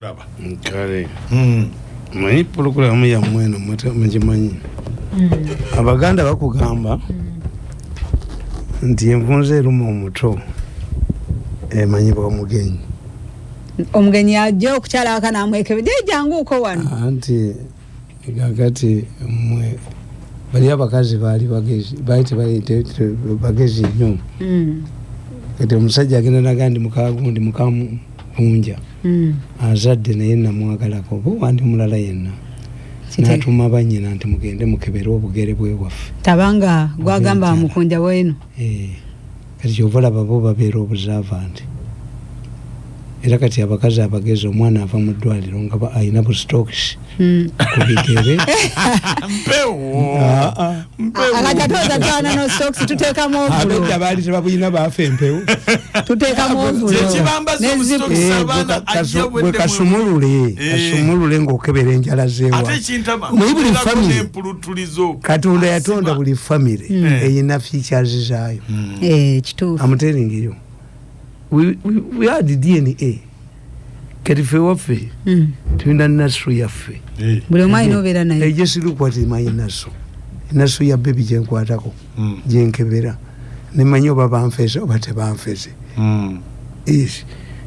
Kale. Manyi programu ya mweno mwemanyi. Abaganda bakugamba nti envunze erumu omuto emanyi bwa mugenyi. Omugenyi ajja okukyala akana amwekebedde jangu uko wano. Anti gagati mwe bali abakazi bali bagezi bagezi nnyo. Kati omusajja agenda nagandi mukagundi mukamu kunja. Azadde naye namwagalako bo wandi mulala yenna. Natuma banyina nti mugende mukebera obugere bwe waffe. Tabanga gwagamba mukunja wenu. Kati yovola babo babeera obuzaavanti. Era kati abakazi abagezi omwana ava mu ddwaliro nga ayina bu stocks kubigere. Mpewo. Akajatoza twana no stocks tuteekamu ovulo. Abedda baali tebabuyina baafa empewo. Tuteekamu ovulo. Kyekibamba zo stocks abana ajja bwe kasumulule ng'okebera enjala zeewa. Ate kintama. Buli family empulutulizo. Katonda yatonda buli family eyina features zaayo. Kituufu. I'm telling you. We are the DNA. Kerife waffe. Tulina nasu yaffe. Buli omu alina obeera naye. Just look what is my nasu. Nasu ya baby gyenkwatako. Gyenkebera. Nemanyi oba banfeese oba tebanfeese. Yes.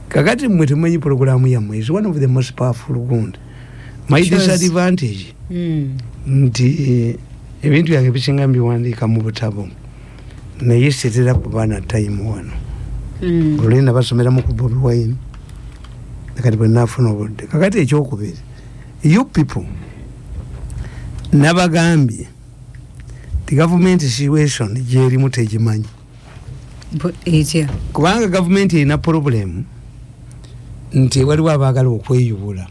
Kakati mmwe temanyi programu yammwe is one of the most powerful wound. My disadvantage. Nti ebintu yange bisinga mbiwandiika mu butabo. Naye setera kuba na time wano. Olina basomera mu kubobi wine. Kati bwe nafuna obudde. Kakati ekyokubiri. You people nabagambye the government situation gyerimu tegimanyi. Kubanga government erina problem nti waliwo abaagala okweyubula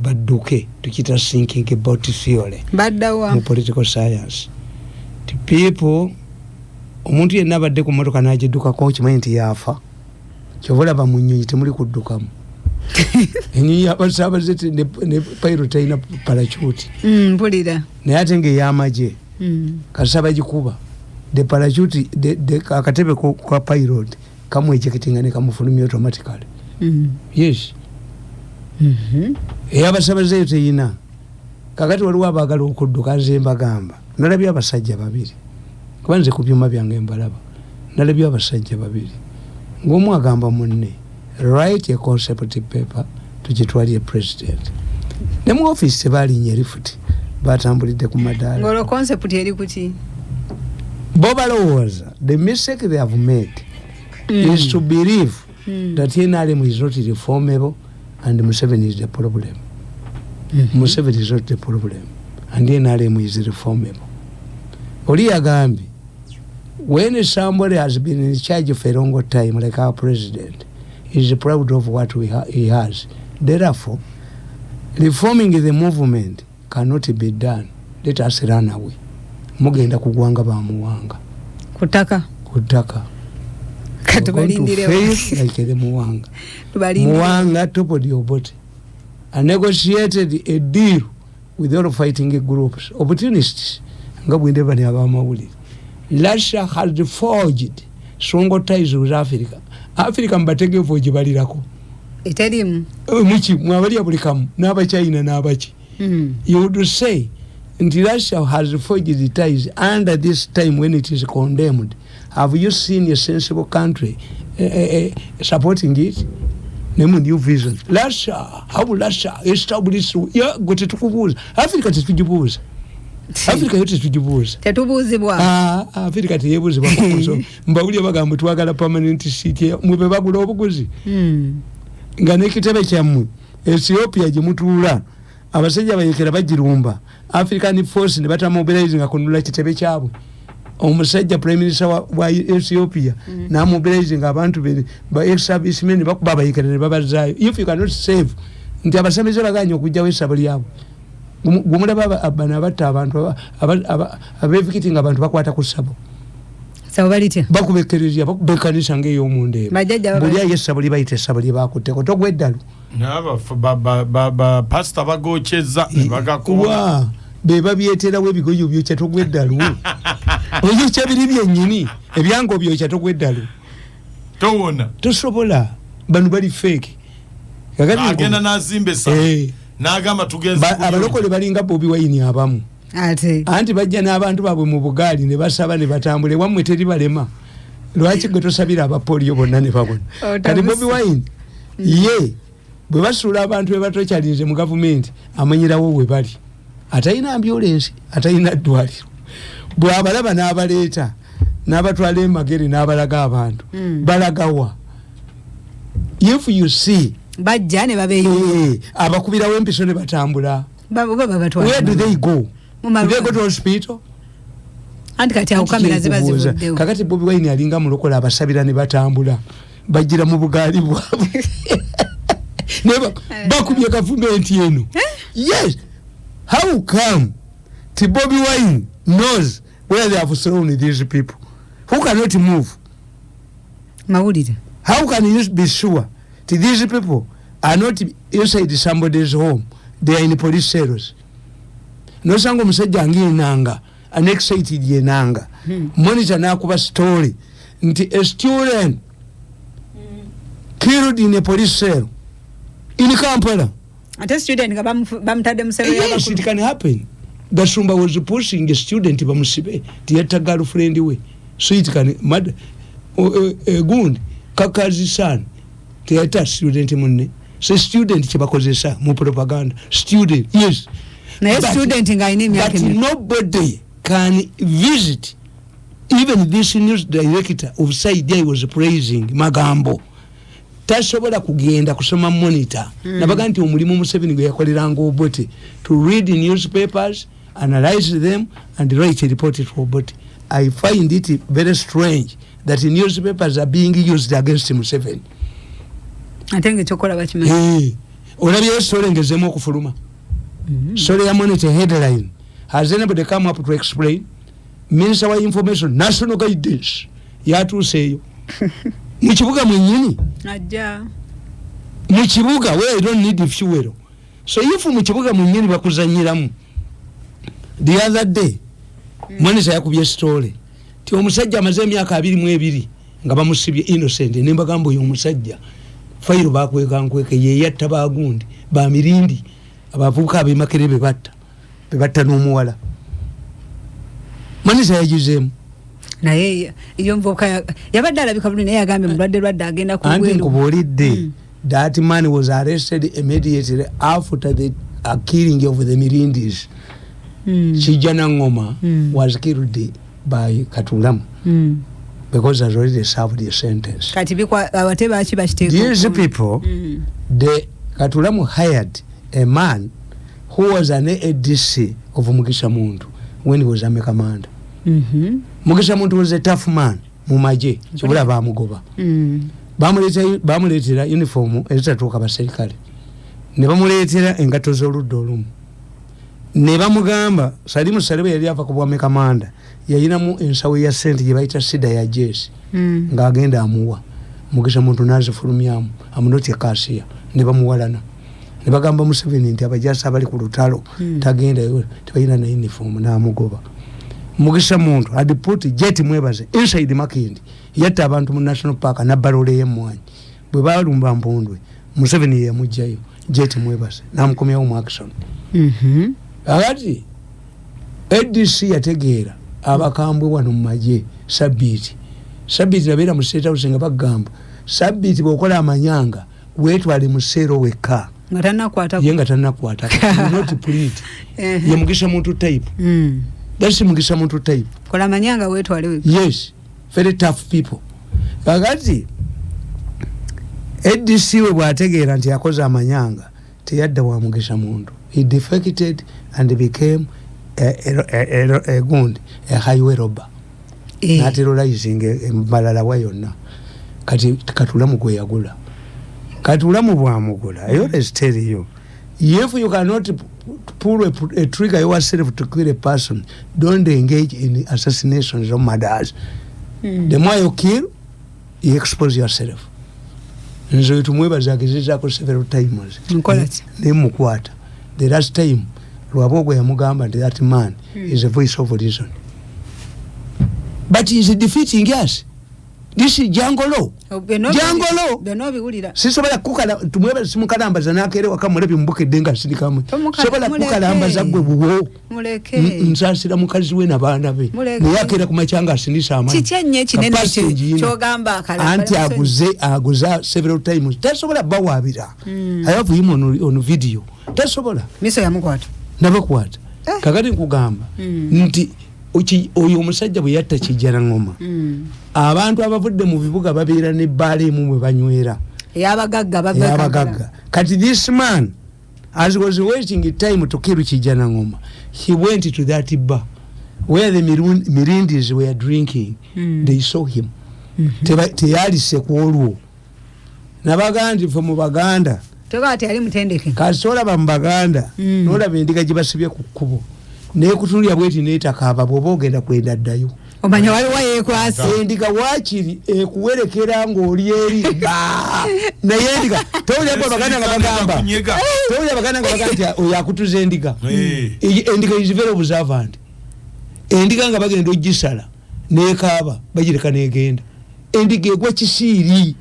badduke tukita thinking about theory baddawa mu political science. The people omuntu yenna abadde ku motoka n'agiddukako kimanyi nti yaafa. Kyobola bamunyonyi temuli kuddukamu. Enyonyi abasaabaze ne pilot ayina parachute. Mpulira. Naye ate ng'ey'amagye. Kasaba bagikuba. The parachute akatebe kwa pilot kamwejekitinga ne kamufulumya automatically. Yes. Ey'abasaabaze eyo teyina. Kakati waliwo abaagala okudduka nze mbagamba. Nalabye abasajja babiri. Kuba nze ku byuma byange mbalaba. Nalabye abasajja babiri. Ng'omu agamba munne write a concept paper tukitwalire president. Ne mu office tebaalinya lifuti batambulidde ku madaala. Ng'olwo concept eri kuti? Bo balowooza the mistake they have made is to believe that NRM is not reformable and Museveni is the problem. Museveni is not the problem and NRM is reformable. Oli agambye when somebody has been in charge for a long time, like our president, is proud of what he has. Therefore, reforming the movement cannot be done. Let us run away. Mugenda kugwanga bamuwanga. Kutaka. Katubalindire like the muwanga. Muwanga top of your body. And negotiated a deal with all fighting groups, opportunists. Ngabwinde bani abamawuli. Russia has forged strong ties with Africa. Africa mbatege forge balirako. Italium. Muchi mwabali abulikamu n'aba China n'abachi. You would say Russia has forged ties under this time when it is condemned. Have you seen a sensible country supporting it? Name new vision. Russia, how Russia establish ya gote tukubuza. Africa tetujibuza. Africa yote tujibuza. Tetubuzibwa. Africa teyebuzibwa kuzo. Mbawuli bagamba twagala permanent seat mube bagula obuguzi. Nga nekitebe kyammwe Ethiopia gimutula abasajja bayekera bagirumba. African force ne batamobilize nga kunula kitebe kyabwe. Omusajja prime minister wa Ethiopia na mobilize nga abantu ba ex-servicemen bakuba bayekera ne babazayo. If you cannot save nti abasamize baganya okujja wesabo lyabo. Gumulaba abana batta abantu abevikitinga abantu bakwata ku sabo. Sabo balite. Bakubekerezya bakubekanisa ng'ey'omunde. Buli ayesabo libayite sabo libakuteko togweddalu. Ba pastor bagocheza bagakuwa. Beba byeterawo ebigoyo byokya togweddalu. Oyo kyabiri byennyini ebyango byokya togweddalu. Towona. Tosobola bano bali fake. agenda nazimbe sa nagamba tugenze abalokole balinga Bobi Wine abamu anti bajja n'abantu babwe mu bugaali ne basaba ne batambule wamwe teri balema lwaki gwe tosabira abapoliyo bonna ne babona kati Bobi Wine ye bwe basuula abantu be batokyalinze mu gavumenti amanyirawo we bali atayina ambulance atayina ddwaliro bwe abalaba n'abaleeta n'abatwala emagere n'abalaga abantu balagawa if you see bajja ne babeeyo abakubirawo empiso ne batambula where do they go? They go to hospital. Anti kati awo kamera ziba zivuddewo kakati Bobi Wine alinga mulokola abasabira ne batambula bajira mu bugaali bwabwe neba bakubye gavumenti eno yes how come the Bobi Wine knows where they have thrown these people who cannot move mawulire how can you be sure that these people are not inside somebody's home? They are in police cells. No sango musajja nginanga unexcited yenanga monitor nakuba story nti a student killed in a police cell in Kampala. Ate student nga bamutadde mu cell yes, it can happen. Gasumba was pushing a student bamusibe tiyata girlfriend we so it can mad gundi kakazi san tiyata student munne so student kibakozesa mu propaganda student yes na student nga ine myaka but nobody can visit even this news director of Saidi was praising magambo tasobola kugenda kusoma monitor nabaga nti omulimu Museveni gwe yakoleranga obote to read newspapers, analyze them and write a report to obote. I find it very strange that newspapers are being used against Museveni. Atenge chokola bachimanyi olabye story ngezemo okufuluma story ya monitor headline has anybody come up to explain? Minister wa information national guidance yatuseyo mukibuga mwenyini ajja mukibuga where you don't need fuel so if mukibuga mwenyini bakuzanyiramu. The other day monitor yakubye story ti omusajja amaze emyaka 22 nga bamusibye innocent nemba gambo yo musajja fayiro bakweka nkweke ye yatta bagundi ba Mirindi abavuka abimakerebe batta n'omuwala monitor yajuzemu naye iyo mvoka yabadde alabika bulungi naye yagambye mulwadde lwadde agenda ku bweru. Anti nkubuulidde that man was arrested immediately after the killing of the Mirindis. Chijana Ngoma was killed by Katulamu because has already served the sentence. These people, the Katulamu hired a man who was an ADC of Mugisha Muntu when he was Army commander. Mugisha Muntu was a tough man. Mumaje, chibula bamugoba. Bamuletera uniform ezitatuuka abaserikale. Ne bamuletera engato z'oludda olumu. Ne bamugamba Salimu Salebe yali ava ku bwami kamanda yayinamu ensawo ya sente gye bayita sida ya jesi ng'agenda amuwa Mugisha Muntu n'azifulumyamu amunotye kasiya ne bamuwalana ne bagamba Museveni nti abajasa abali ku lutalo tagenda tebayina na uniform n'amugoba. Mugisha Muntu had put jet mwebaze inside Makindi yatta abantu mu national park na barole y'emwanyi bwe balumba mpondwe Museveni yamujjayo jet mwebaze n'amukomyawo mu action. Agati ADC yategeera abakambwe wano mu maje Sabiti nabeera mu State House nga bagamba Sabiti bw'okola amanyanga weetwale mu sero weka nga tannakwata not plead ye Mugisha Muntu type. That's Mugisha Muntu type. Kola manyanga weetwale weka. Yes, very tough people. Agati ADC we bwategeera nti yakoze amanyanga teyadda wa Mugisha Muntu. He defected and became a highway robber. Not terrorizing Malala wayonna. Kati Katulamu gwe yagula. Katulamu bwamugula. I always tell you, if you cannot pull a trigger yourself to kill a person, don't engage in assassinations or murders. The more you kill, you expose yourself. And so tumwebaza akizizako several times. Nemukwata. The last time Lwabogo yamugamba that man is a voice of reason. But he is defeating us. this is jangolo sisobola kukala tumweba simukalambaza nakere wakamule bimbuke denga sidikamu sobola kukalambaza gwe buwo nsasira mukazi we nabaana be niyakera kumachanga asinisa amani kichenye kinene kyogamba akala anti aguza several times tasobola bawabira I have him on video tasobola miso yamukwata nabakwata kakati nkugamba nti oyo omusajja bwe yatta kijana ngoma abantu abavudde mu bibuga babeera ne baale mu banywera yabagagga kati this man as was waiting time to kill kijana ngoma he went to that bar where the Mirundis were drinking they saw him teyalise kwolwo nabagandi fo mu baganda tokati ali mutendeke kasola bambaganda nola bendiga gibasibye ku kkubo nekutulya bweti netakaba bwobogenda kwenda ddayo omanya wali wayekwasa endiga wakiri ekuwerekera ng'oli eri naye endiga towulya baganda nga bagamba towulya baganda nga bagamba oyo akutuza endiga endiga is very observant endiga nga bagenda ogisala nekaaba bagireka negenda endiga egwa kisiiri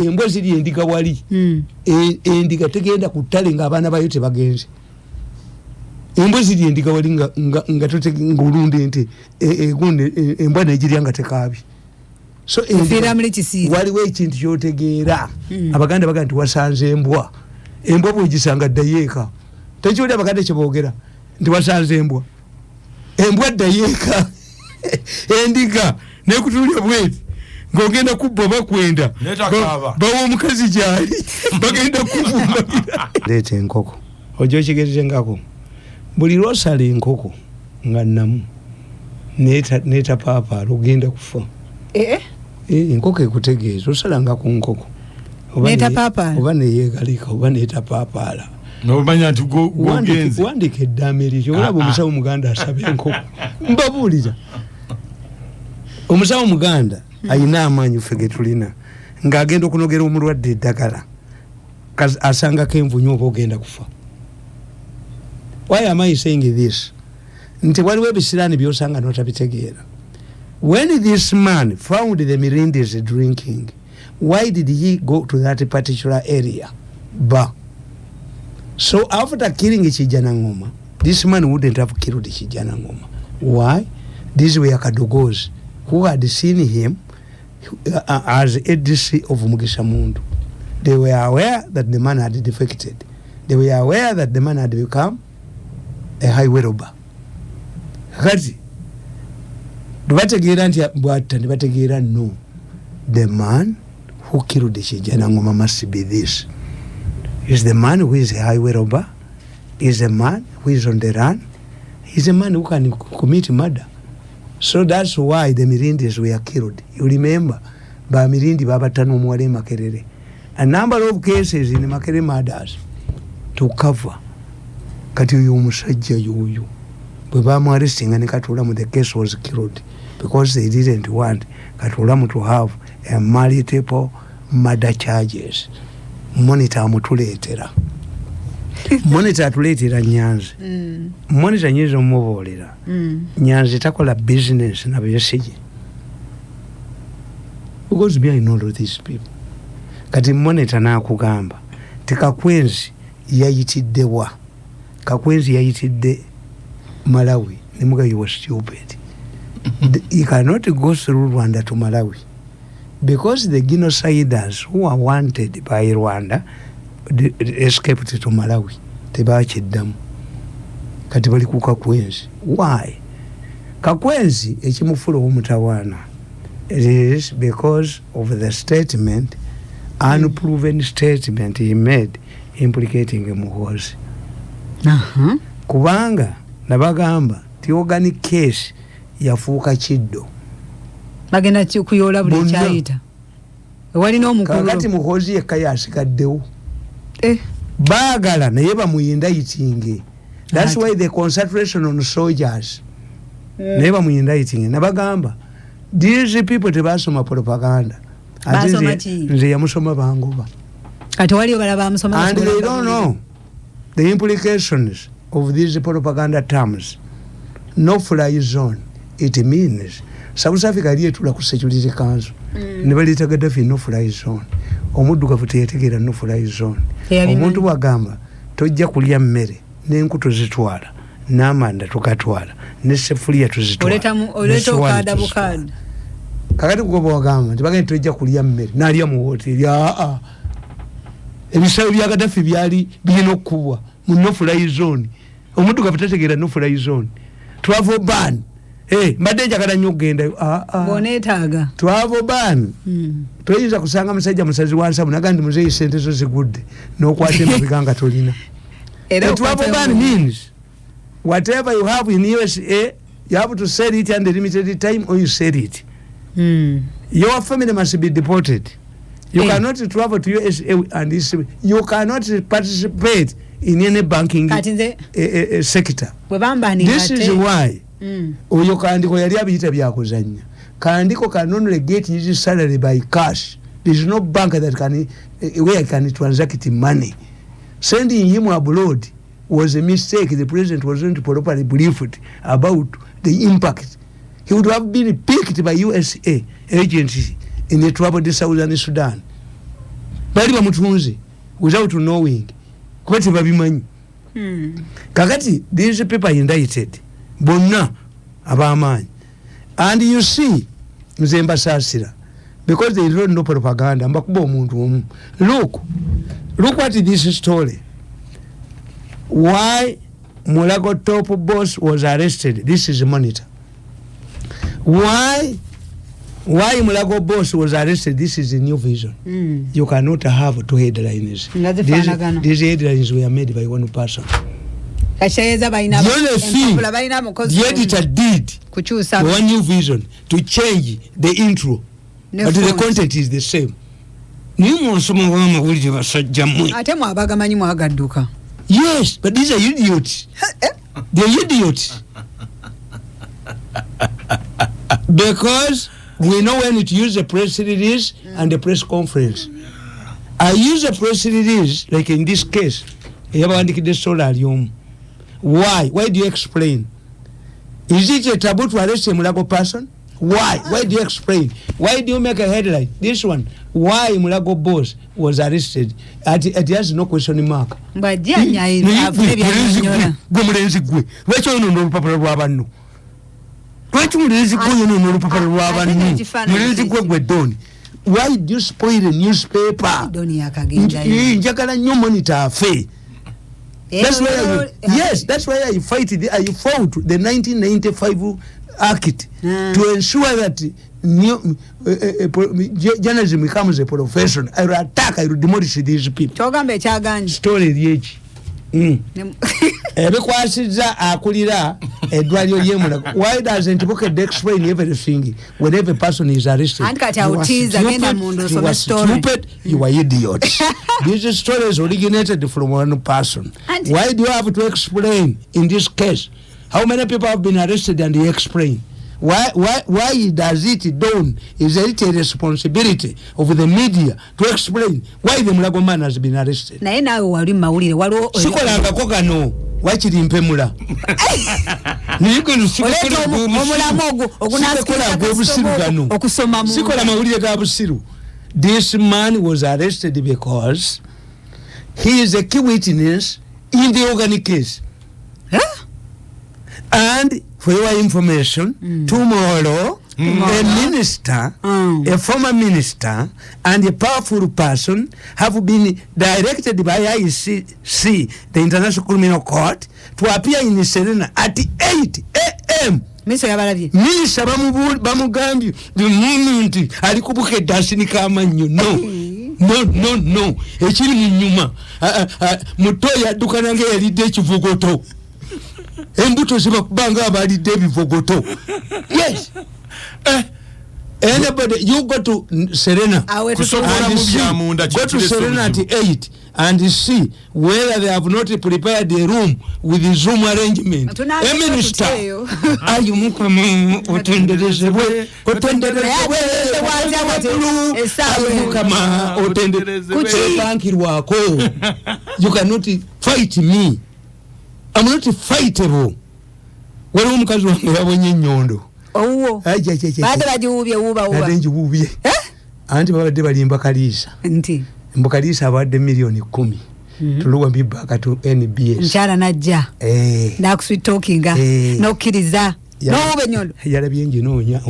embwa ziri endiga wali endiga tegenda ku ttale ng'abaana bayo tebagenze embwa ziri endiga wali nga olunda ente egunde embwa negirya nga tekaabi so waliwo ekintu kyotegeera abaganda baga nti wasanze embwa bwegisanga ddayo eka tekiwulira abaganda kyeboogera nti wasanze embwa ddayo eka endiga nekutulya bweti ng'ogenda kubba bakwenda bawa omukazi gyali bagenda kubumbakira leeta enkoko ojo okigezengako buli lwosala enkoko nga namu neeta paapaala ogenda kufa enkoko ekutegeeza osalanga ku nkoko oba neyeegalika oba neeta paapaala nomanya nti gogenze wandika eddaame eryo olaba omusawo muganda asaba enkoko mbabuulira omusawo muganda ayina amaanyi ffe ge tulina ng'agenda okunogera omulwadde eddagala asangako envunyu oba ogenda kufa. Why am I saying this? Nti waliwo ebisiraani byosanga notabitegeera. When this man found the Mirundis drinking, why did he go to that particular area? So after killing Kijana Ngoma, this man wouldn't have killed Kijana Ngoma. Why? These were Kadogos who had seen him as ADC of Mugisha Mundu. They were aware that the man had defected. They were aware that the man had become a highway robber. Kati bategeera nti bw'atta ne bategeera no, the man who killed Kijana Ngoma must be this. Is the man who is a highway robber, is a man who is on the run, is a man who can commit murder. So that's why the Mirundis were killed. You remember, ba Mirundi babatano Mwale Makerere. A number of cases in Makerere murders to cover. Kati uyu musajja yuyu. Bwe bamwarrestinga ne Katulamu, the case was killed because they didn't want Katulamu to have a multiple murder charges. Monitor amutuleetera. Monitor atuleetera Nyanzi. Monitor nyizo muboolera. Nyanzi takola business na Besigye. Who goes behind all of these people? Kati monitor n'akugamba Kakwenzi yayitidde wa? Kakwenzi yayitidde Malawi. Nemuga, you were stupid. You cannot go through Rwanda to Malawi. Because the genociders who are wanted by Rwanda escaped to Malawi. Tebachiddamu. Kati bali ku Kakwenzi. Why? Kakwenzi ekimufulo omutawaana. It is because of the statement, unproven statement he made implicating Muhoozi. Kubanga nabagamba ti organic case yafuuka kiddo. Bagenda kuyola buli kyayita. Walina omukulu. Kakati Muhoozi yekka yasigaddewo. Baagala naye bamuyinda yitinge. That's why the concentration on soldiers. Naye bamuyinda yitinge. Nabagamba these people tebasoma propaganda. Nze yamusoma Bangoba. Kati wali ogala bamusoma. And they don't know the implications of these propaganda terms. No fly zone. It means South Africa yali etula ku Security Council ne baleta Gaddafi no fly zone omuddugavu teyategeera no fly zone omuntu bwagamba tojja kulya mmere n'enkuto zitwala n'amanda tukatwala ne sefulia tuzitwala oleta okada bukada kakati kugoba wagamba nti bagenda tojja kulya mmere n'alya mu hoteli ebisaawe bya Gaddafi byali birina okubwa mu no fly zone omuddugavu tategeera no fly zone travel ban mbadde njagala nnyo okgenda boneetaaga travel ban toyinza kusanga musajja musazi wansabu naga ndi muzeeyi sente zo zigudde n'okwata emabega nga tolina travel ban means whatever you have in USA you have to sell it under limited time or you sell it your family must be deported you cannot travel to USA and you cannot participate in any banking sector. This is why oyo kandiko yali abiyita byakuzanya kandiko can only get his salary by cash. There is no bank that can where I can transact money. Sending him abroad was a mistake. The president wasn't properly briefed about the impact. He would have been picked by USA agency in the trouble in Southern Sudan. Bali bamutunze without knowing. Kwati babimanyi. Kakati these people indicted. Bonna abamanyi. And you see Mzemba Sasira because they don't know propaganda mbakuba omuntu omu. Look what is this story. Why Mulago top boss was arrested. This is a monitor. Why Mulago boss was arrested. This is a New Vision. You cannot have two headlines. These headlines were made by one person. The editor did one New Vision to change the intro, but the content is the same. Yes, but these are idiots. They're idiots. Because we know when to use a press release and a press conference. I use a press release, like in this case. Why? Why do you explain? Is it a taboo to arrest a Mulago person? Why? Why do you explain? Why do you make a headline? This one. Why Mulago boss was arrested? It has no question mark. But why do you spoil the newspaper? That's why that's why I fought the 1995 Act to ensure that journalism becomes a profession. I will attack, I will demolish these people. Story yechi. Ebekwasiza akulira edwalyo yemula. Why doesn't book explain everything when every person is arrested? You are stupid, you are idiots. These stories originated from one person. Why do you have to explain in this case? How many people have been arrested and they explain? Why does it dawn? Is it a responsibility of the media to explain why the Mulago man has been arrested? Sikolanga kokano wachiri mpemula. Sikola mawulire ga busiru. This man was arrested because he is a key witness in the organic case. And for your information, tomorrow, a minister, a former minister, and a powerful person have been directed by ICC, the International Criminal Court, to appear in Serena at 8 a.m. Minister Bamugambi, the moment alikubuke dasini kama nyo. No. Echiri mnyuma. Mutoya dukanange yalide chivugoto. Embuto ziba kubanga abali David Vogoto. Yes. Anybody, you go to Serena. Go to Serena at 8 and see whether they have not prepared a room with the Zoom arrangement. A minister. You cannot fight me. I'm not fightable. Wali omukazi wange yabonye nyondo owo baade bajiwubye uba njiwubye anti babadde balimba Kaliisa nti Kaliisa abadde million 10 tuluwa bibaka to NBS mchala najja na kusweet talking no kiriza no benyondo yalabye njinoonya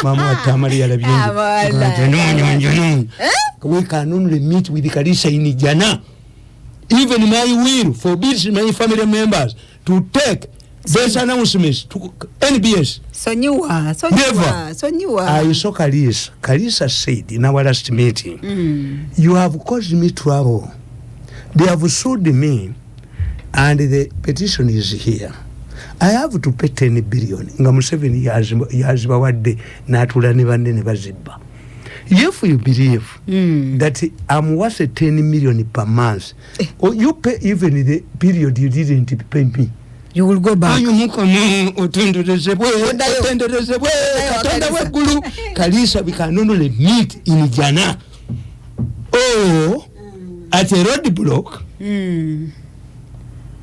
mama wa Tamale yalabye njinoonya we can only meet with Kaliisa in Jana. Even my will forbids my family members to take this announcements to NBS. Sonyiwa. I saw Kaliisa said in our last meeting, you have caused me trouble. They have sued me and the petition is here. I have to pay 10 billion. Nga Museveni yazibawadde n'atula ne banne ne bazibba. If you believe that I'm worth 10 million per month, or you pay even the period you didn't pay me, you will go back. Kaliisa, we can only meet in Jana or at a roadblock, in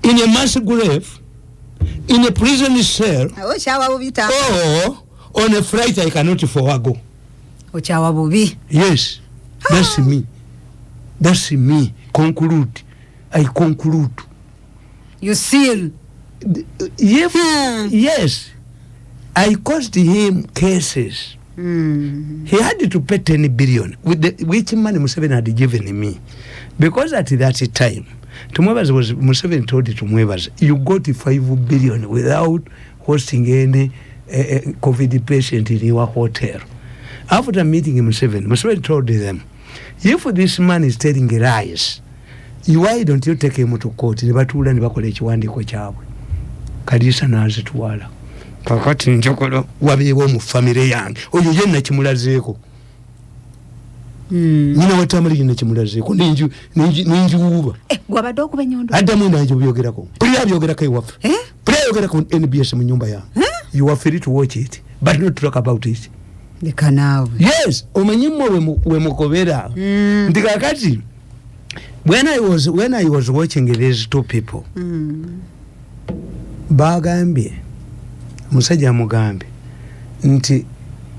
a mass grave, in a prison cell, or on a flight I cannot forego. Yes, that's me. That's me. Conclude. I conclude. You seal. Yes. I caused him cases. He had to pay 10 billion with which money Museveni had given me. Because at that time, Tumwebaze was Museveni told it to Tumwebaze, you got 5 billion without hosting any COVID patient in your hotel. After meeting Museveni told them, if this man is telling lies, why don't you take him to court? Nebatula nebakole ekiwandiiko kyabwe. Kaliisa n'azitwala. Kakati njogolo wabeewo mu family yange. Oyo yenna kimulazeeko. Nina wa Tamale yenna kimulazeeko. Ninjiwuba. Gwabadde okuba enyondo. Addamu nanjo byogerako. Buli abyogerako ewaffe. Buli ayogerako NBS mu nyumba yange. You are free to watch it, but not talk about it. Yes, omanyimwe we mukobera. Ndi kakati when I was watching these two people, bagambye musajja mugambe nti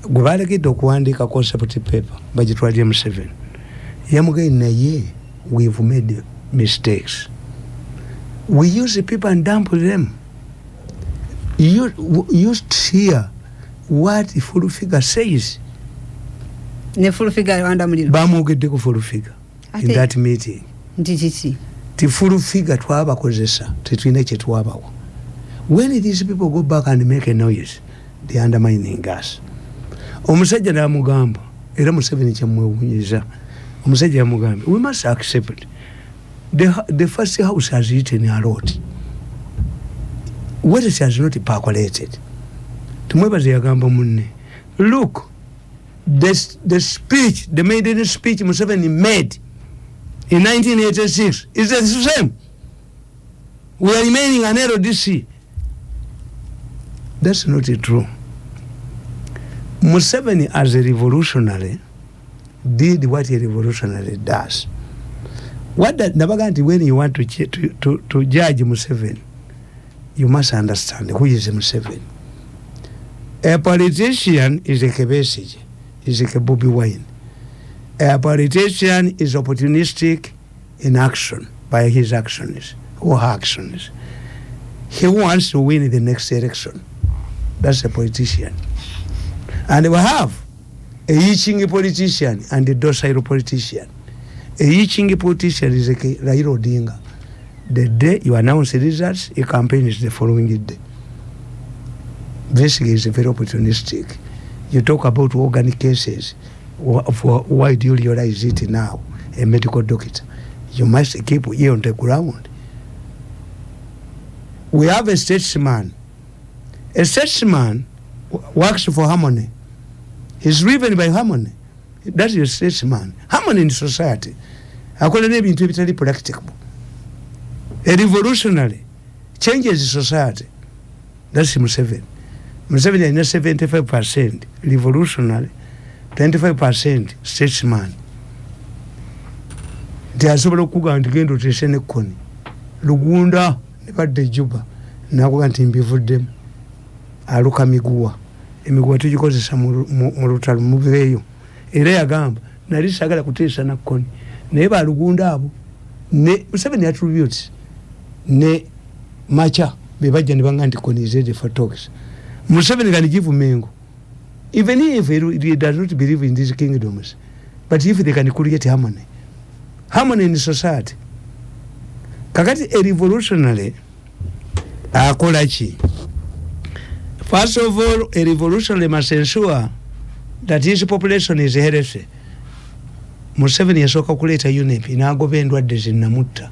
gwe balekedde okuwandiika concept paper bagitwalire Museveni yamugambye naye we've made mistakes, we use the people and dump them. You hear what full figure says. Ne full figure wanda muliro bamwogedde ku full figure in that meeting. Ndititi ti full figure twabakozesa tetulina kye twabawa. When these people go back and make a noise, they undermining us. Omusajja n'amugamba era Museveni kyamwewunyiza. Omusajja yamugamba, we must accept the first house has eaten a lot. What it has not percolated. Tumwebaze yagamba munne, look, the speech, the maiden speech Museveni made in 1986 is the same. We are remaining an LDC. That's not true. Museveni as a revolutionary did what a revolutionary does. What that Nabaganti, when you want to judge Museveni, you must understand who is Museveni. A politician is a Kebesige, is a Bobby Wine. A politician is opportunistic in action by his actions or her actions. He wants to win the next election. That's a politician. And we have a itching politician and a docile politician. A itching politician is a Raila Odinga. The day you announce the results, a campaign is the following day. Basically, it's very opportunistic. You talk about organic cases. Why do you realize it now? A medical doctor. You must keep ear on the ground. We have a statesman. A statesman works for harmony. He's driven by harmony. That's a statesman. Harmony in society. According to ebintu ebitali practicable. A revolutionary changes society. That's Museveni. Museveni is 75% revolutionary, 25% statesman. Teasobola okugamba nti genda oteese n'ekkoni Lugunda ne badde Juba nakuga nti mbivuddemu aluka miguwa emiguwa tugikozesa mu lutalo muveeyo era yagamba nali sagala kuteesa nakkoni naye balugunda abo ne Museveni attributes ne macha bebajja ne banga nti Kony is ready for talks. Museveni can give Mengo even if he does not believe in these kingdoms, but if they can create harmony in society. Kakati a revolutionary akola ki? First of all, a revolutionary must ensure that his population is healthy. Museveni yasooka kuleeta UNEP n'agoba endwadde zinnamutta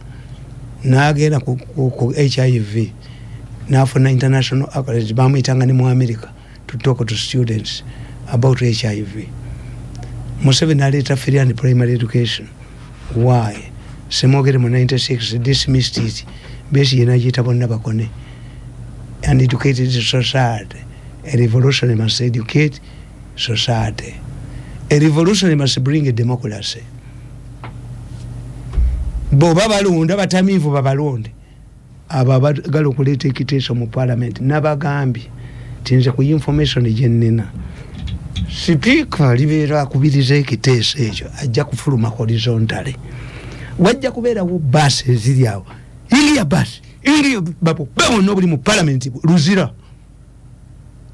n'agenda ku HIV n'afuna international accolades bamuyitanga ne mu America to talk to students about HIV. Museveni aleeta free and primary education. Why? Semogere mu 96 dismissed it. Besi yenagiyita bonna bakone. An educated society. A revolution must educate society. A revolution must bring a democracy. Boba balonda batamivu babalonde. Abagala okuleeta ekiteeso mu parliament n'abagambye tinze ku information gyenina. Sipiika libeera akubiriza ekiteeso ekyo ajja kufuluma horizontally. Wajja kubeerawo baasi eziri awo. Ingiya baasi. Ingiya bapo. Bawonna obuli mu parliament luzira.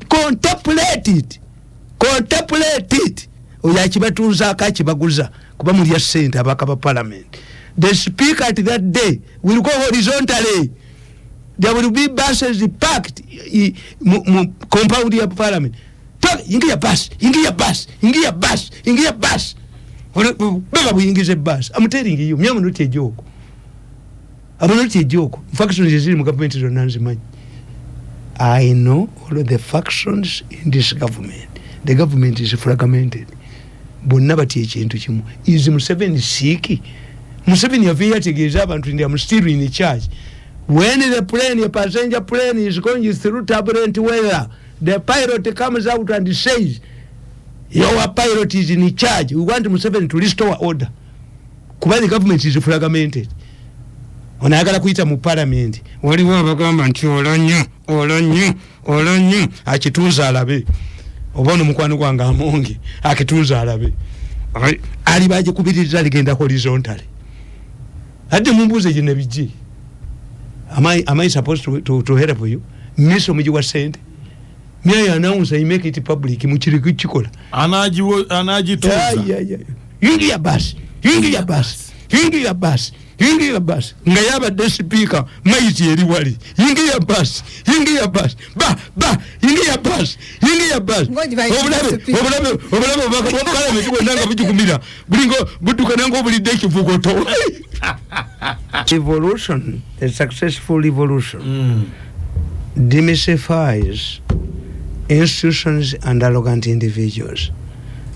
Contemplate it. Contemplate it. Oyo akibatuuza akakibaguza kuba mulya ssente abaka ba parliament. The speaker at that day will go horizontally. There will be buses packed compound ya parliament. Ingiya bus, ingiya bus, ingiya bus, ingiya bus. Baba buyingize bus. I'm telling you, myamu not a joke. I'm not a joke. Factions is in government is on. I know all of the factions in this government. The government is fragmented. But never teach into him. Is Museveni sick? Museveni yategeeza abantu ndi am still in charge. When the plane, a passenger plane is going through turbulent weather, the pilot comes out and says, your pilot is in charge. We want Museveni to restore order. Kuba the government is fragmented. Onayagala kuyita mu parliament. Waliwo abagamba nti olonyo akituuza alabe. Obono mukwano gwange amonge akituuza alabe. Ali baje kubiriza ligenda horizontally. Ate mumbuze jine biji. Am I supposed to help you? Miso mji wa sente. Miya announce I make it public muchiri kuchikola. Anajituza. Ingiya bus. Ingiya bus. Ingiya bus. Ingiya bus. Ngayaba the speaker maiti eriwali. Ingiya bus. Ingiya bus. Ba. Ingiya bus. Ingiya bus. Obulabe bakabokala mekibwe nanga bujukumira. Bulingo buduka nango bulideki vugoto. Evolution, a successful evolution, demystifies institutions and arrogant individuals.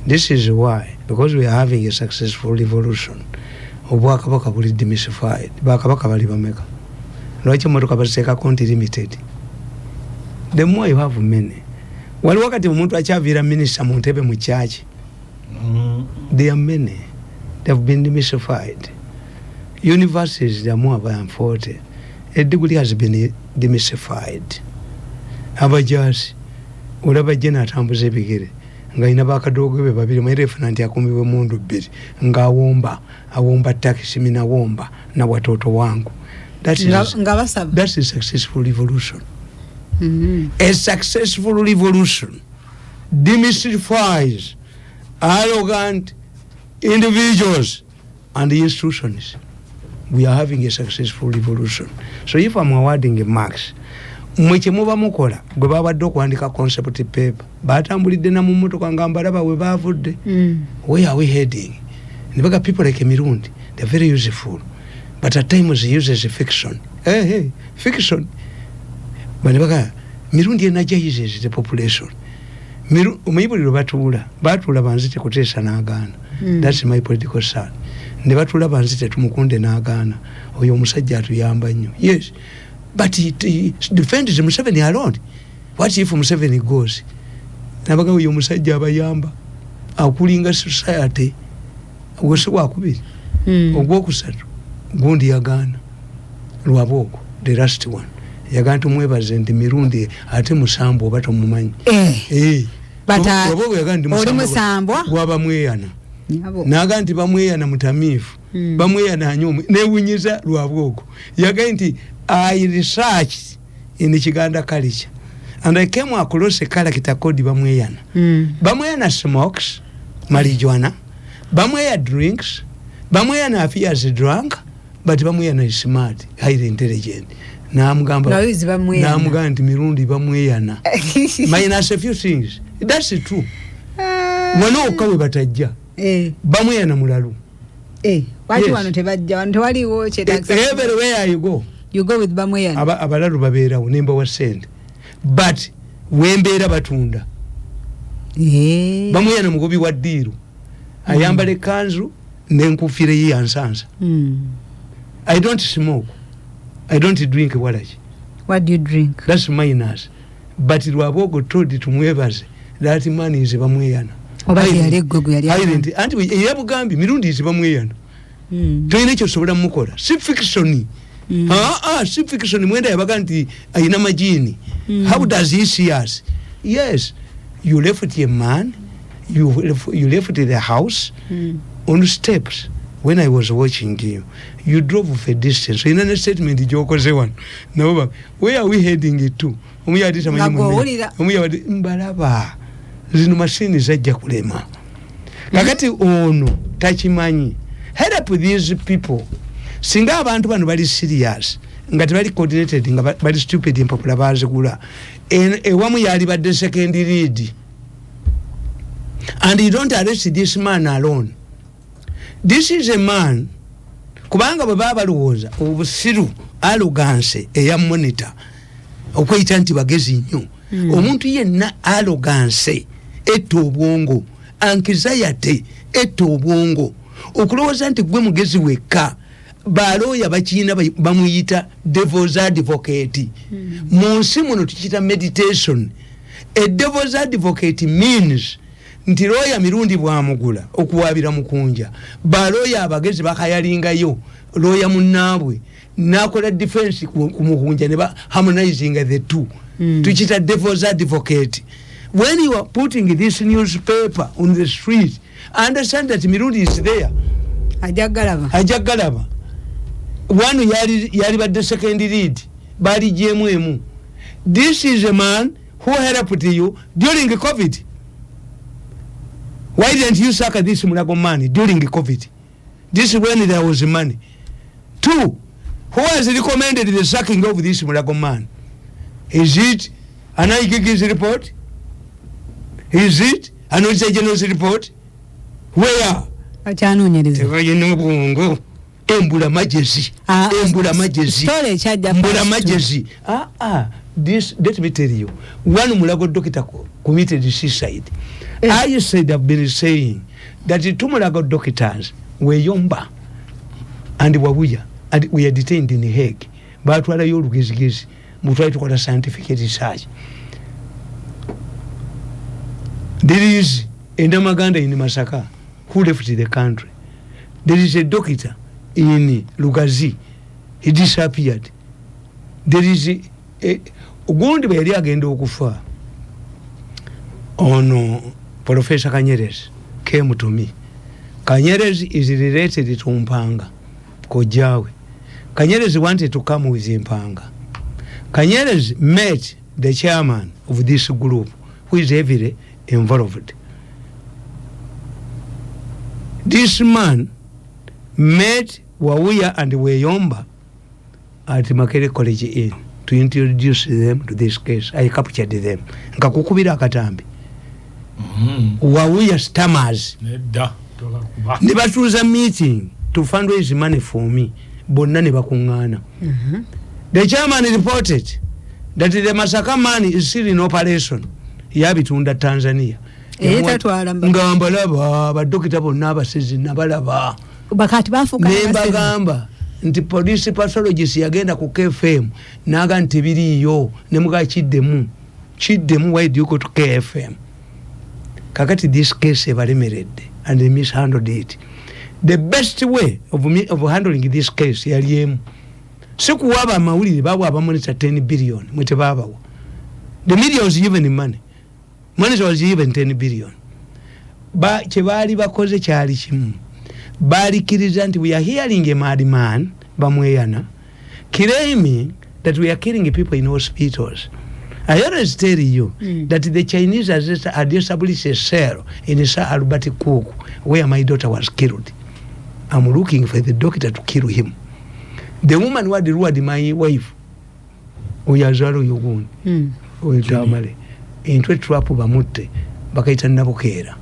This is why, because we are having a successful evolution, Obwakabaka will be demystified. Bakabaka bali bameka. Lwaki motoka baseka konti limited. The more you have many. Wali wakati omuntu akyavira minister mu ntebe mu church. There are many. They have been demystified. Universities, they are more than 40. A degree has been demystified. Abajasi, ulaba jena atambuze bigere. Nga inabaka dogo we babiri mairefu nanti akumiwe mundu biri. Nga awomba taxi mina womba na watoto wangu. That is a successful revolution. A successful revolution demystifies arrogant individuals and institutions. We are having a successful revolution. So if I'm awarding a marks, mweche muba mukola gwe babadde okuwandika concept paper batambulidde na mu mmotoka nga mbalaba we bavudde. Where are we heading? Nibaga people like Mirundi, they're very useful, but at times they use fiction. Fiction. But nibaga Mirundi energizes the population. Umuyibuliro batula banzite kuteesa n'agaana. That's my political side. Ne batula banzite tumukunde n'agaana. Oyo omusajja atuyamba nnyo. Yes. But he defends Museveni alone. What if Museveni goes? Nabaga oyo omusajja abayamba. Akulinga society. Ogwesibwa akubiri. Ogwokusatu. Gundi yagaana. Lwaboko. The last one. yagantu mwebaze ndi Mirundi ate musambo bato mumanyi bata oli musambwa waba mweyana naganti bamweyana mutamifu bamweyana anyomu newunyiza lwabwoko yaganti I researched in Chiganda culture and I came across a character called bamweyana bamweyana smokes marijuana bamweya drinks bamweyana appears drunk but bamweyana is smart highly intelligent namugamba nti Mirundi bamweyana minus a few things that's true wano okawe batajja bamweyana mulalu wati wano tebajja wano tewaliwo everywhere you go with bamweyana abalalu babeerawo nemba wa sente but wembeera batunda bamweyana mugobi wa ddiiru ayambala ekanzu n'enkufiira ye yansansa I don't smoke, I don't drink walaki. What do you drink? That's minus. But lwabogo told tumwebaze that man is bamweyana obali yali gogo yali anti yabugambi Mirundi is bamweyana toyine kyo sobola mukola si fiction si fiction mwenda yabaga nti ayina majini how does he see us? Yes, you left a man, you left the house on steps. When I was watching you drove for a distance. So in a statement, no, where are we heading it to? Mbalaba. Zinu machine is a jaculema. Kakati ono, tachimanyi. Head up with these people. Singa abantu banu bali serious. Ngati bali coordinated, bali stupid in popular bazigula. Wamu yali badde second lead. And you don't arrest this man alone. This is a man kubanga baba balowooza obusiru arrogance eya monitor okweyita nti bagezi nnyo omuntu yenna arrogance etta obwongo anxiety etta obwongo okulowooza nti gwe mugezi wekka balooya bakiina bamuyita devil's advocate mu nsi muno tukiyita meditation. A devil's advocate means nti looya Mirundi bwamugula okuwabira mukunja balooya abagezi bakayalingayo looya munnaabwe nakola defense ku mukunja ne ba harmonizing the two tukita devil's advocate. When you are putting this newspaper on the street, understand that Mirundi is there. Ajagalaba one yali badde second lead bali jemu. This is a man who helped you during COVID. Why didn't you suck this Mulago money during the COVID? This is when there was money. 2, who has recommended the sucking of this Mulago man? Is it an IGG's report? Is it an Auditor General's report? Where? Embula majesi. Embula majesi. This, let me tell you, one Mulago doctor committed suicide. I said, I've been saying that the two Mulago doctors were Yomba and Wawuya, and we are detained in The Hague. But what are you looking at? We try to call a scientific research. There is a Namaganda in Masaka who left the country. There is a doctor in Lugazi. He disappeared. There is a Ugondi Beria Agendo Kufa. Oh no. Professor Kanyeres came to me. Kanyeres is related to Mpanga, Kojawe. Kanyeres wanted to come with Mpanga. Kanyeres met the chairman of this group, who is heavily involved. This man met Wawuya and Weyomba at Makere College Inn to introduce them to this case. I captured them. Nkakukubira akatambi. Wawuya stammers. Ne batuuza meeting to fundraise money for me. Bonna ne bakungana. The chairman reported that the Masaka money is still in operation. Yabitunda Tanzania. Ngamba laba badokita bonna abasezi nabalaba. Bakati bafuka nembagamba nti police pathologist yagenda ku KFM naga nti biriyo ne mugakiddemu why do you go to KFM? Kakati this case evalemeredde and they mishandled it. The best way of handling this case yaliemu sikuwaba amawulire bawa monitor 10 billion mwete babawa. The media was given money. Money was given 10 billion. Ba chebali bakoze kyali kimu. Bali kiriza nti we are hearing a madman bamweyana claiming that we are killing people in hospitals. I always tell you that the Chinese had established a cell in Sir Albert Cook where my daughter was killed. I'm looking for the doctor to kill him. The woman who had ruled my wife, Oyazalo Yogun, Tamale, into a trap of Amute, Bakaita Nabokera.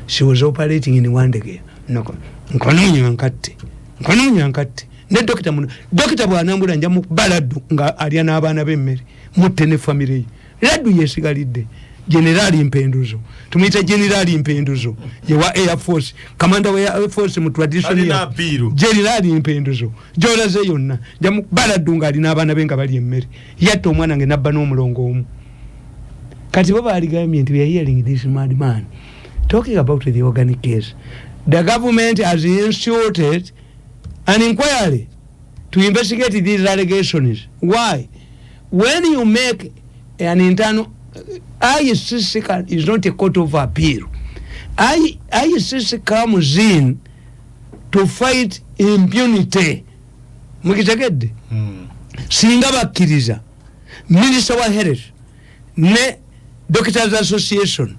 She was operating in one day. No, Nkonunya Nkati. Ne Doctor Bwanambula njamu baladu nga aliana abana b'emmere mutte ne family. Laddu yesigalidde. Generali Mpenduzo. Tumita Generali Mpenduzo. Yewa Air Force. Commander wa Air Force mu tradition ya. Generali Mpenduzo. Jola ze yonna. Jamu baladu nga alina abana benga bali emmere. Yatto omwana nge nabba n'omulongo omu. Kati baba aligambye nti we are hearing this madman talking about the organic case. The government has instituted an inquiry to investigate these allegations. Why? When you make an internal ICC is not a court of appeal. ICC comes in to fight impunity. Mukitagedde. Singa bakkiriza Minister wa Health ne Doctors Association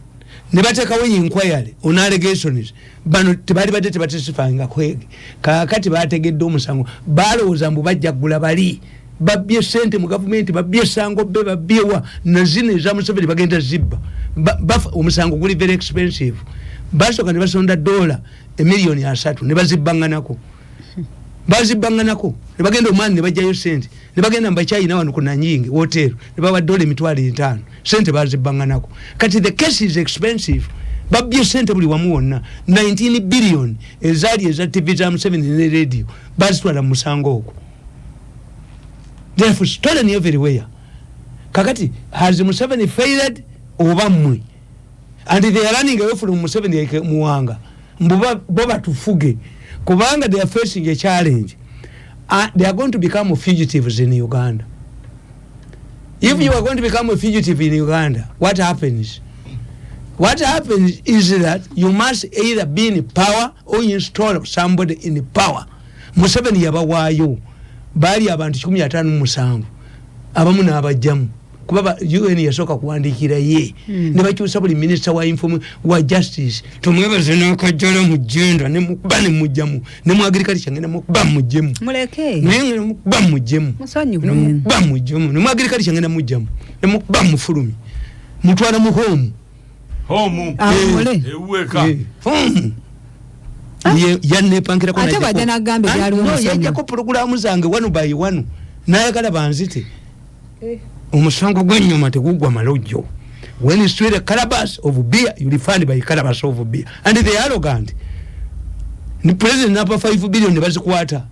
ne batekawo inquiry on allegations bano tebali badde tebatisifanga kwege kakati bategedde omusango balowooza mbu bajja kugula bali babbye sente mu government babbye sango be babbyewa na zino eza Museveni bagenda zibba omusango guli very expensive basooka ne basonda $1 million ne bazibbanganako ne bagenda omwani ne bajjayo sente ne bagenda mbachayina wano ku Nanyingi hotel ne bawa $5,000 sente bazibbanganako. Kati the case is expensive. Babbye sente buli wamu wonna 19 billion ezali eza TV za Museveni ne radio bazitwala mu musango ogwo. Therefore stolen everywhere. Kakati has Museveni failed oba mmwe? And they are running away from Museveni muwanga boba tufuge kubanga they are facing a challenge. They are going to become fugitives in Uganda. If you are going to become a fugitive in Uganda, what happens? What happens is that you must either be in power or install somebody in power. Museveni yabawayo bali abantu 157 abamu n'abajjamu kuba UN yasoka kuwandikira ye ne bakyusa buli minister wa justice tumwebaze n'akajjala mu gender ne mukubane mujjamu ne mu agriculture ngene mukuba mujjemu muleke ne mukuba mujjemu musanyu mukuba mujjemu ne mu agriculture ngene mujjamu ne mukuba mufulumi mutwala mu home eweka yanne pankira ko ate bajana gambe byali musanyu yajjako programu zange wano by wano nayagala banzite umusango gwennyuma tegugwa malojjo. When you straight a calabash of beer, you refund by calabash of beer. And they are arrogant. The president number 5 billion ne bazikwata.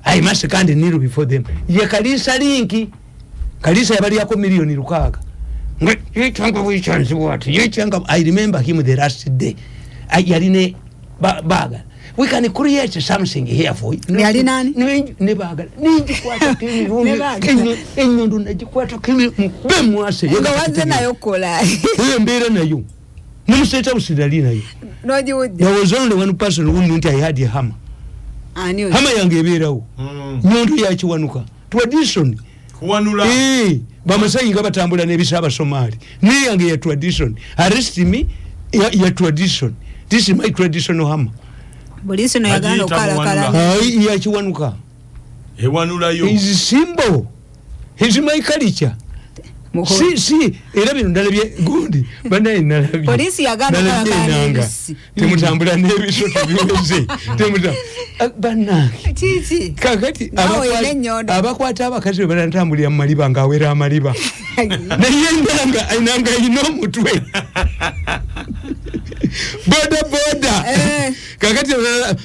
I must can't kneel before them. Ye kalisa linki. Kalisa yabali yako milioni lukaga. Ye changa we chance what? Ye changa I remember him the last day. Yaline baga. We can create something here for you. Yali nani? Ne baga. Ninjikwata kimi enyondo najikwata kimi mubemu ase. Nga wanze nayo kola. Mbere nayo. Numuseta usidali nayo. Noji wudi. There was only one person who knew I had a hammer. Ani Hammer yange eberawo. Nyondo yakiwanuka. Tradition. Kuwanula. Bamasayi nga batambula n'ebisaba Somali. Ne yange ya tradition. Arrest me ya tradition. This is my traditional hammer. Polisi no yagano kala. Yakiwanuka. Ewanula yo. Is symbol. Is my culture. Si era bino ndalabye gundi bana inalabye. Polisi yagano kala. Temutambula n'ebiso tubiweze. Bana. Chichi. Kakati abakwata abakazi banatambulira maliba nga awera amaliba. Nayendanga ainanga ino mutwe. Boda kakati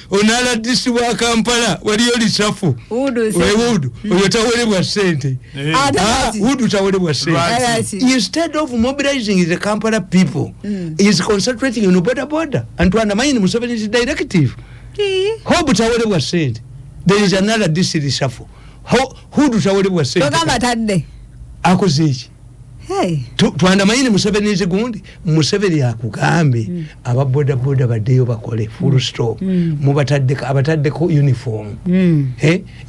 onala disi wa Kampala waliyo lisafu Udu oyo tawelebwa sente Udu tawelebwa sente. Instead of mobilizing the Kampala people is concentrating on boda and to undermine Museveni's directive. Hobu tawelebwa sente. There is another disi lisafu who tutawulibwa sente togamba tadde akoze iki twandamayini Museveni ezigundi Museveni akugambe ababodaboda baddeyo bakole full stop abataddeko uniform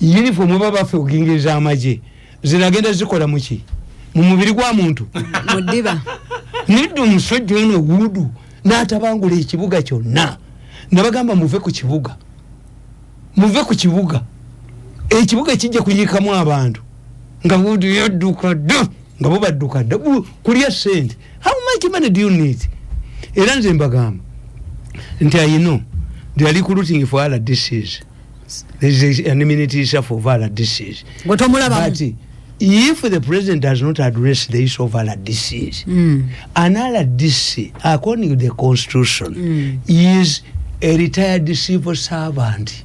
uniform baba bafe okingiriza amaje zinagenda zikola muki mu mubiri gwa muntu mudiba niddu omusajja ono wudu n'atabangula ekibuga kyonna nabagamba muve ku kibuga ekibuga kijja kuyikamu abantu nga wudu yadduka dda nga bo badduka dda kulya sente. How much money do you need? Era nze mbagamba nti I know they are recruiting for other diseases. There is an immunity for other diseases. But if the president does not address the issue of other disease, another disease, according to the constitution, is a retired civil servant.